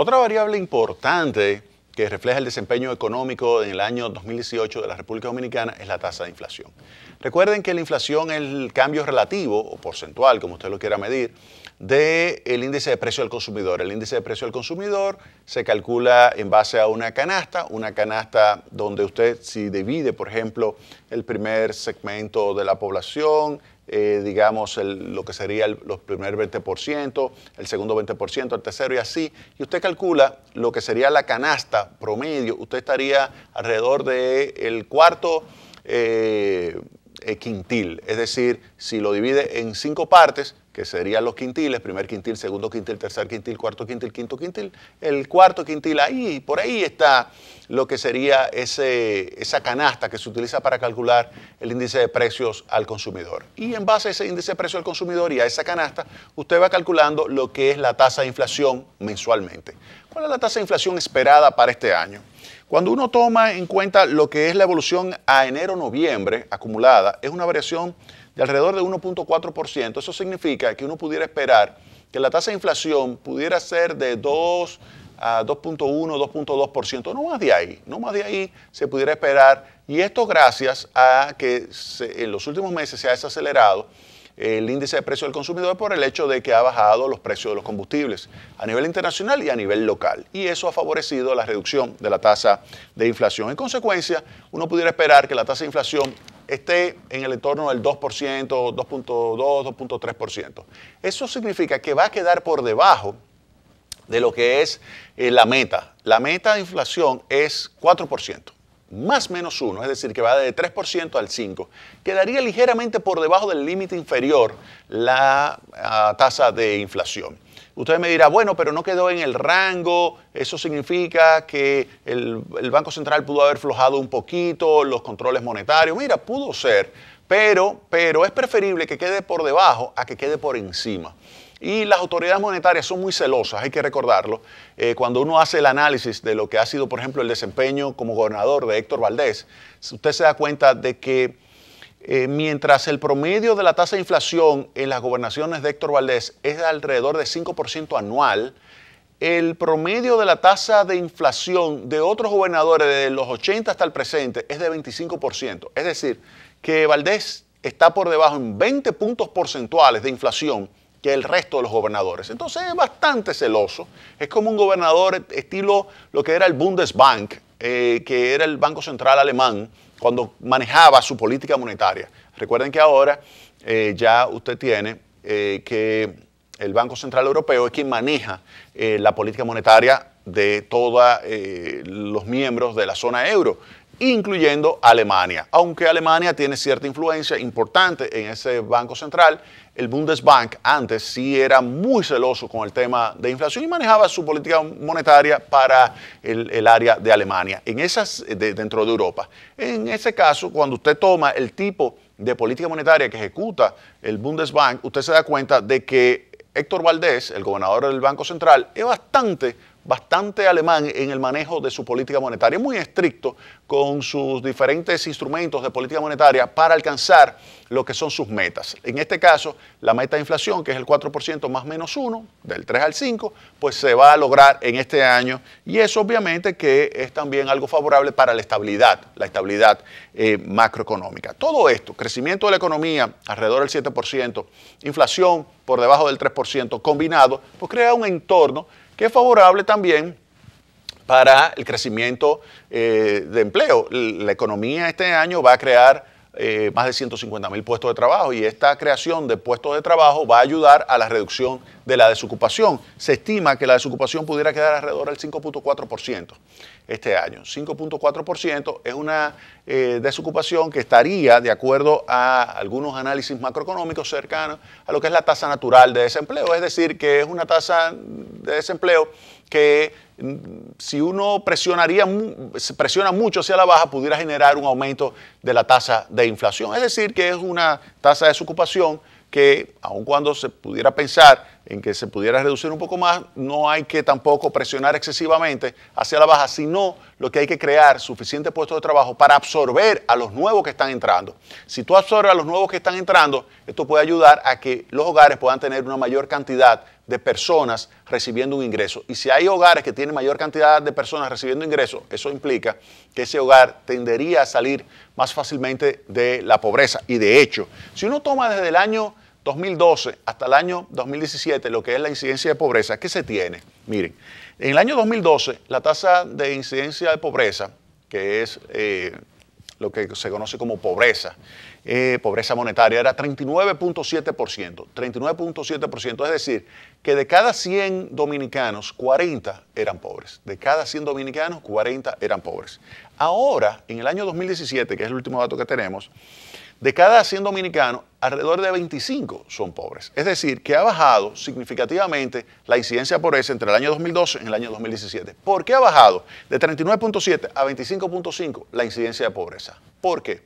Otra variable importante que refleja el desempeño económico en el año 2018 de la República Dominicana es la tasa de inflación. Recuerden que la inflación es el cambio relativo o porcentual, como usted lo quiera medir, del índice de precio al consumidor. El índice de precio al consumidor se calcula en base a una canasta donde usted, si divide, por ejemplo, el primer segmento de la población, digamos, lo que sería los primer 20%, el segundo 20%, el tercero y así, y usted calcula lo que sería la canasta promedio, usted estaría alrededor del cuarto quintil, es decir, si lo divide en 5 partes, que serían los quintiles, primer quintil, segundo quintil, tercer quintil, cuarto quintil, quinto quintil, el cuarto quintil, ahí, por ahí está lo que sería esa canasta que se utiliza para calcular el índice de precios al consumidor. Y en base a ese índice de precios al consumidor y a esa canasta, usted va calculando lo que es la tasa de inflación mensualmente. ¿Cuál es la tasa de inflación esperada para este año? Cuando uno toma en cuenta lo que es la evolución a enero-noviembre acumulada, es una variación de alrededor de 1.4%. Eso significa que uno pudiera esperar que la tasa de inflación pudiera ser de 2 a 2.1, 2.2%, no más de ahí se pudiera esperar. Y esto gracias a que en los últimos meses se ha desacelerado el índice de precio del consumidor por el hecho de que ha bajado los precios de los combustibles a nivel internacional y a nivel local. Y eso ha favorecido la reducción de la tasa de inflación. En consecuencia, uno pudiera esperar que la tasa de inflación esté en el entorno del 2%, 2.2, 2.3%. Eso significa que va a quedar por debajo de lo que es la meta. La meta de inflación es 4%. Más menos 1, es decir, que va de 3% al 5%. Quedaría ligeramente por debajo del límite inferior la tasa de inflación. Usted me dirá, bueno, pero no quedó en el rango, eso significa que el Banco Central pudo haber aflojado un poquito los controles monetarios. Mira, pudo ser, pero es preferible que quede por debajo a que quede por encima. Y las autoridades monetarias son muy celosas, hay que recordarlo. Cuando uno hace el análisis de lo que ha sido, por ejemplo, el desempeño como gobernador de Héctor Valdés, usted se da cuenta de que mientras el promedio de la tasa de inflación en las gobernaciones de Héctor Valdés es de alrededor de 5% anual, el promedio de la tasa de inflación de otros gobernadores de los 80 hasta el presente es de 25%. Es decir, que Valdés está por debajo en 20 puntos porcentuales de inflación que el resto de los gobernadores. Entonces es bastante celoso. Es como un gobernador estilo lo que era el Bundesbank, que era el Banco Central alemán, cuando manejaba su política monetaria. Recuerden que ahora ya usted tiene que el Banco Central Europeo es quien maneja la política monetaria de todos los miembros de la zona euro, incluyendo Alemania. Aunque Alemania tiene cierta influencia importante en ese Banco Central, el Bundesbank antes sí era muy celoso con el tema de inflación y manejaba su política monetaria para el área de Alemania, dentro de Europa. En ese caso, cuando usted toma el tipo de política monetaria que ejecuta el Bundesbank, usted se da cuenta de que Héctor Valdés, el gobernador del Banco Central, es bastante alemán en el manejo de su política monetaria, muy estricto con sus diferentes instrumentos de política monetaria para alcanzar lo que son sus metas. En este caso, la meta de inflación, que es el 4% más menos 1, del 3 al 5, pues se va a lograr en este año y eso obviamente que es también algo favorable para la estabilidad macroeconómica. Todo esto, crecimiento de la economía alrededor del 7%, inflación por debajo del 3%, combinado, pues crea un entorno que es favorable también para el crecimiento de empleo. La economía este año va a crear más de 150.000 puestos de trabajo y esta creación de puestos de trabajo va a ayudar a la reducción de la desocupación. Se estima que la desocupación pudiera quedar alrededor del 5.4% este año. 5.4% es una desocupación que estaría, de acuerdo a algunos análisis macroeconómicos, cercanos a lo que es la tasa natural de desempleo. Es decir, que es una tasa de desempleo que si uno presiona mucho hacia la baja, pudiera generar un aumento de la tasa de inflación. Es decir, que es una tasa de desocupación que, aun cuando se pudiera pensar en que se pudiera reducir un poco más, no hay que tampoco presionar excesivamente hacia la baja, sino lo que hay que crear suficientes puestos de trabajo para absorber a los nuevos que están entrando. Si tú absorbes a los nuevos que están entrando, esto puede ayudar a que los hogares puedan tener una mayor cantidad de personas recibiendo un ingreso. Y si hay hogares que tienen mayor cantidad de personas recibiendo ingresos, eso implica que ese hogar tendería a salir más fácilmente de la pobreza. Y de hecho, si uno toma desde el año 2012 hasta el año 2017 lo que es la incidencia de pobreza, ¿qué se tiene? Miren, en el año 2012 la tasa de incidencia de pobreza, que es lo que se conoce como pobreza monetaria, era 39.7%. 39.7%, es decir, que de cada 100 dominicanos, 40 eran pobres. De cada 100 dominicanos, 40 eran pobres. Ahora, en el año 2017, que es el último dato que tenemos, de cada 100 dominicanos, alrededor de 25 son pobres. Es decir, que ha bajado significativamente la incidencia de pobreza entre el año 2012 y el año 2017. ¿Por qué ha bajado de 39.7 a 25.5 la incidencia de pobreza? ¿Por qué?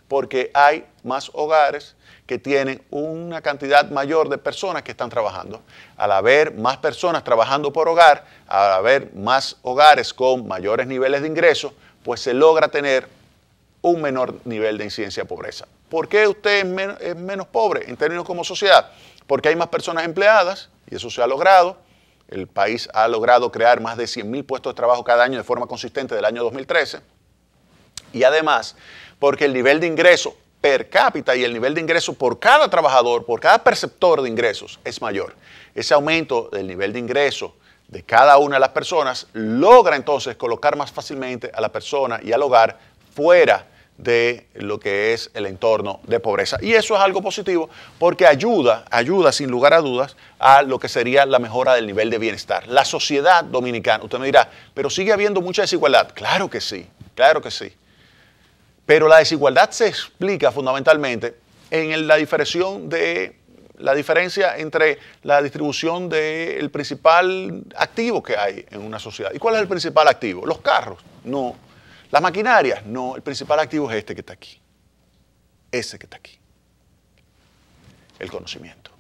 Porque hay más hogares que tienen una cantidad mayor de personas que están trabajando. Al haber más personas trabajando por hogar, al haber más hogares con mayores niveles de ingresos, pues se logra tener un menor nivel de incidencia de pobreza. ¿Por qué usted es menos pobre en términos como sociedad? Porque hay más personas empleadas y eso se ha logrado. El país ha logrado crear más de 100.000 puestos de trabajo cada año de forma consistente del año 2013. Y además, porque el nivel de ingreso per cápita y el nivel de ingreso por cada trabajador, por cada perceptor de ingresos es mayor. Ese aumento del nivel de ingreso de cada una de las personas logra entonces colocar más fácilmente a la persona y al hogar fuera de lo que es el entorno de pobreza. Y eso es algo positivo porque ayuda sin lugar a dudas a lo que sería la mejora del nivel de bienestar. La sociedad dominicana, usted me dirá, pero sigue habiendo mucha desigualdad. Claro que sí, claro que sí. Pero la desigualdad se explica fundamentalmente en la diferencia entre la distribución del principal activo que hay en una sociedad. ¿Y cuál es el principal activo? ¿Los carros? No. ¿Las maquinarias? No. El principal activo es este que está aquí. Ese que está aquí. El conocimiento.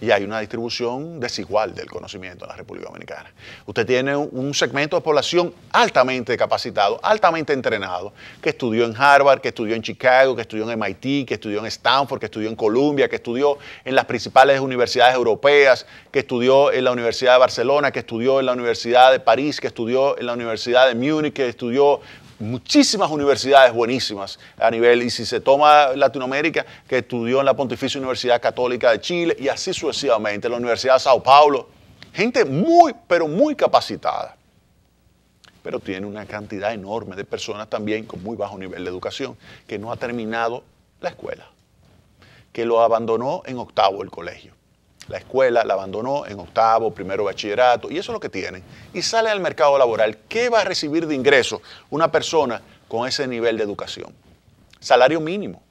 Y hay una distribución desigual del conocimiento en la República Dominicana. Usted tiene un segmento de población altamente capacitado, altamente entrenado, que estudió en Harvard, que estudió en Chicago, que estudió en MIT, que estudió en Stanford, que estudió en Columbia, que estudió en las principales universidades europeas, que estudió en la Universidad de Barcelona, que estudió en la Universidad de París, que estudió en la Universidad de Múnich, que estudió muchísimas universidades buenísimas a nivel, y si se toma Latinoamérica, que estudió en la Pontificia Universidad Católica de Chile y así sucesivamente, la Universidad de Sao Paulo. Gente muy, pero muy capacitada. Pero tiene una cantidad enorme de personas también con muy bajo nivel de educación que no ha terminado la escuela, que lo abandonó en octavo el colegio. La escuela la abandonó en octavo, primero bachillerato, y eso es lo que tienen. Y sale al mercado laboral. ¿Qué va a recibir de ingreso una persona con ese nivel de educación? Salario mínimo.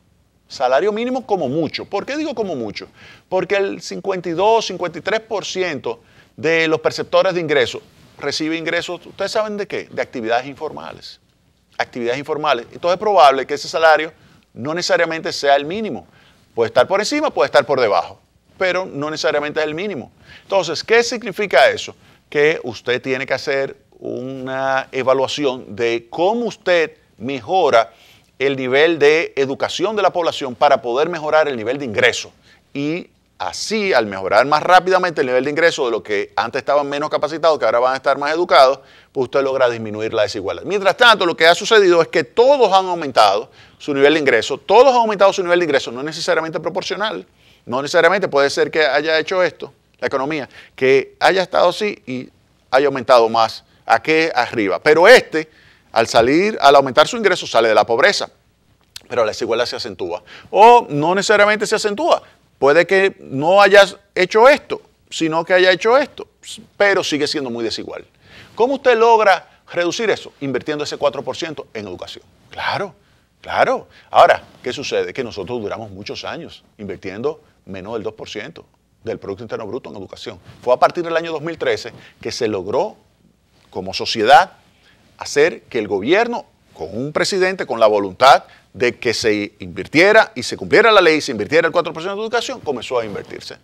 Salario mínimo como mucho. ¿Por qué digo como mucho? Porque el 52, 53% de los perceptores de ingresos recibe ingresos, ¿ustedes saben de qué? De actividades informales. Actividades informales. Entonces es probable que ese salario no necesariamente sea el mínimo. Puede estar por encima, puede estar por debajo, pero no necesariamente es el mínimo. Entonces, ¿qué significa eso? Que usted tiene que hacer una evaluación de cómo usted mejora el nivel de educación de la población para poder mejorar el nivel de ingreso. Y así, al mejorar más rápidamente el nivel de ingreso de los que antes estaban menos capacitados, que ahora van a estar más educados, pues usted logra disminuir la desigualdad. Mientras tanto, lo que ha sucedido es que todos han aumentado su nivel de ingreso, todos han aumentado su nivel de ingreso, no necesariamente proporcional. No necesariamente puede ser que haya hecho esto, la economía, que haya estado así y haya aumentado más arriba. Pero al aumentar su ingreso, sale de la pobreza, pero la desigualdad se acentúa. O no necesariamente se acentúa. Puede que no hayas hecho esto, sino que haya hecho esto, pero sigue siendo muy desigual. ¿Cómo usted logra reducir eso? Invirtiendo ese 4% en educación. Claro, claro. Ahora, ¿qué sucede? Que nosotros duramos muchos años invirtiendo menos del 2% del Producto Interno Bruto en educación. Fue a partir del año 2013 que se logró, como sociedad, hacer que el gobierno, con un presidente, con la voluntad de que se invirtiera y se cumpliera la ley, se invirtiera el 4% de educación, comenzó a invertirse.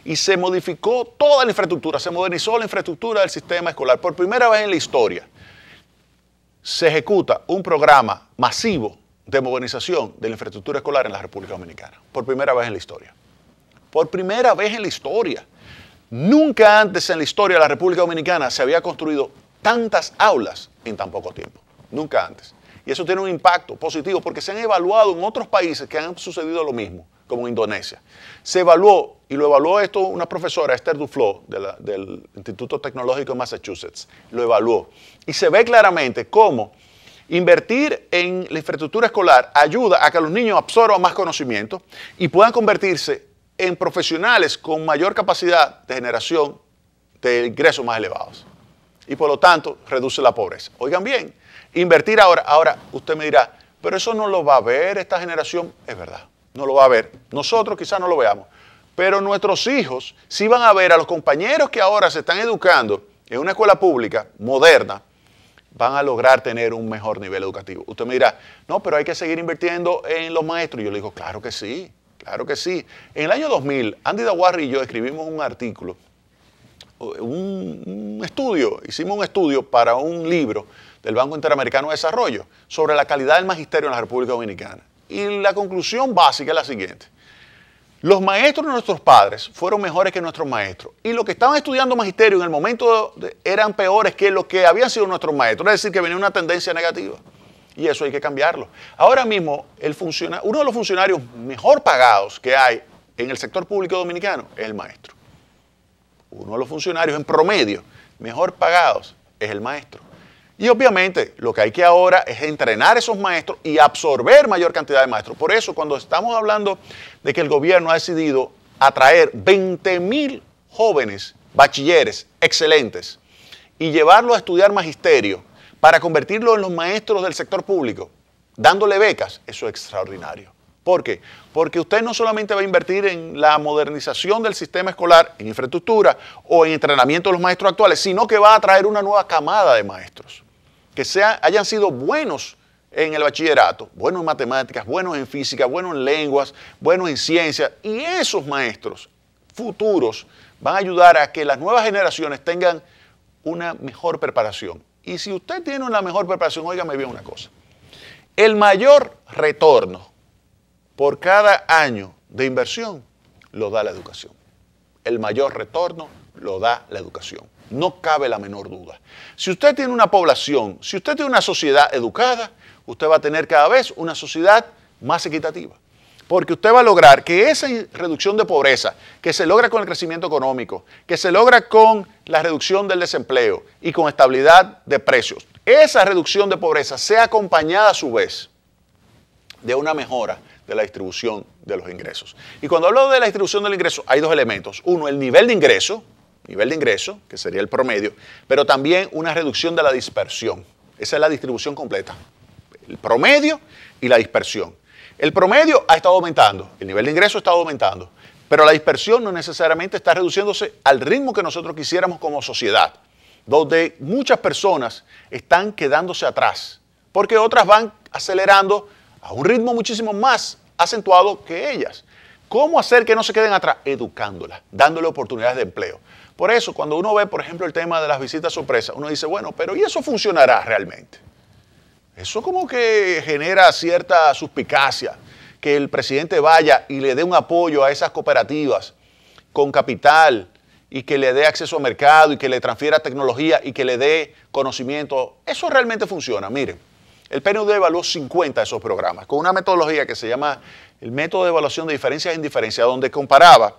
y se modificó toda la infraestructura, se modernizó la infraestructura del sistema escolar. Por primera vez en la historia se ejecuta un programa masivo de modernización de la infraestructura escolar en la República Dominicana. Por primera vez en la historia. Por primera vez en la historia. Nunca antes en la historia de la República Dominicana se había construido tantas aulas en tan poco tiempo. Nunca antes. Y eso tiene un impacto positivo porque se han evaluado en otros países que han sucedido lo mismo, como Indonesia. Se evaluó, y lo evaluó esto una profesora, Esther Duflo, del Instituto Tecnológico de Massachusetts. Lo evaluó. Y se ve claramente cómo invertir en la infraestructura escolar ayuda a que los niños absorban más conocimiento y puedan convertirse en profesionales con mayor capacidad de generación de ingresos más elevados. Y por lo tanto, reduce la pobreza. Oigan bien, invertir ahora usted me dirá, pero eso no lo va a ver esta generación. Es verdad, no lo va a ver. Nosotros quizás no lo veamos, pero nuestros hijos sí van a ver a los compañeros que ahora se están educando en una escuela pública moderna, van a lograr tener un mejor nivel educativo. Usted me dirá, no, pero hay que seguir invirtiendo en los maestros. Yo le digo, claro que sí, claro que sí. En el año 2000, Andy Dawarri y yo escribimos un artículo, un estudio, hicimos un estudio para un libro del Banco Interamericano de Desarrollo sobre la calidad del magisterio en la República Dominicana. Y la conclusión básica es la siguiente. Los maestros de nuestros padres fueron mejores que nuestros maestros. Y los que estaban estudiando magisterio en el momento eran peores que los que habían sido nuestros maestros. Es decir, que venía una tendencia negativa. Y eso hay que cambiarlo. Ahora mismo, uno de los funcionarios mejor pagados que hay en el sector público dominicano es el maestro. Uno de los funcionarios en promedio mejor pagados es el maestro. Y obviamente lo que hay que ahora es entrenar a esos maestros y absorber mayor cantidad de maestros. Por eso cuando estamos hablando de que el gobierno ha decidido atraer 20.000 jóvenes bachilleres excelentes y llevarlos a estudiar magisterio para convertirlos en los maestros del sector público, dándole becas, eso es extraordinario. ¿Por qué? Porque usted no solamente va a invertir en la modernización del sistema escolar, en infraestructura o en entrenamiento de los maestros actuales, sino que va a atraer una nueva camada de maestros que hayan sido buenos en el bachillerato, buenos en matemáticas, buenos en física, buenos en lenguas, buenos en ciencias. Y esos maestros futuros van a ayudar a que las nuevas generaciones tengan una mejor preparación. Y si usted tiene una mejor preparación, óigame bien una cosa. El mayor retorno por cada año de inversión lo da la educación. El mayor retorno lo da la educación. No cabe la menor duda. Si usted tiene una población, si usted tiene una sociedad educada, usted va a tener cada vez una sociedad más equitativa. Porque usted va a lograr que esa reducción de pobreza, que se logra con el crecimiento económico, que se logra con la reducción del desempleo y con estabilidad de precios, esa reducción de pobreza sea acompañada a su vez de una mejora de la distribución de los ingresos. Y cuando hablo de la distribución del ingreso, hay dos elementos. Uno, el nivel de ingreso, que sería el promedio, pero también una reducción de la dispersión. Esa es la distribución completa. El promedio y la dispersión. El promedio ha estado aumentando, el nivel de ingreso ha estado aumentando, pero la dispersión no necesariamente está reduciéndose al ritmo que nosotros quisiéramos como sociedad, donde muchas personas están quedándose atrás, porque otras van acelerando a un ritmo muchísimo más acentuado que ellas. ¿Cómo hacer que no se queden atrás? Educándolas, dándole oportunidades de empleo. Por eso, cuando uno ve, por ejemplo, el tema de las visitas sorpresa, uno dice, bueno, pero ¿y eso funcionará realmente? Eso como que genera cierta suspicacia, que el presidente vaya y le dé un apoyo a esas cooperativas con capital y que le dé acceso al mercado y que le transfiera tecnología y que le dé conocimiento. Eso realmente funciona. Miren, el PNUD evaluó 50 de esos programas con una metodología que se llama el método de evaluación de diferencias e indiferencias, donde comparaba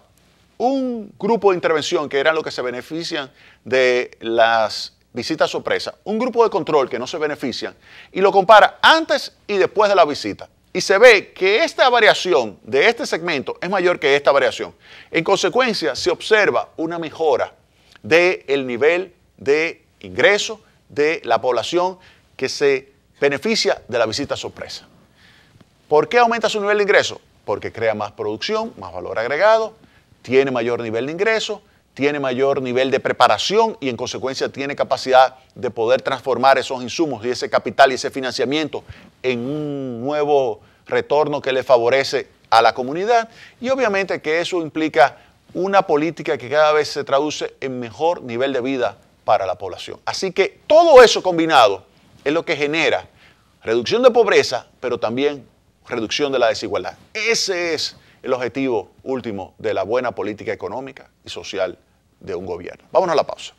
un grupo de intervención que eran los que se benefician de las visitas sorpresa, un grupo de control que no se benefician, y lo compara antes y después de la visita. Y se ve que esta variación de este segmento es mayor que esta variación. En consecuencia, se observa una mejora del nivel de ingreso de la población que se beneficia de la visita sorpresa. ¿Por qué aumenta su nivel de ingreso? Porque crea más producción, más valor agregado, tiene mayor nivel de ingreso, tiene mayor nivel de preparación y en consecuencia tiene capacidad de poder transformar esos insumos y ese capital y ese financiamiento en un nuevo retorno que le favorece a la comunidad y obviamente que eso implica una política que cada vez se traduce en mejor nivel de vida para la población. Así que todo eso combinado es lo que genera reducción de pobreza, pero también reducción de la desigualdad. Ese es el objetivo último de la buena política económica y social de un gobierno. Vámonos a la pausa.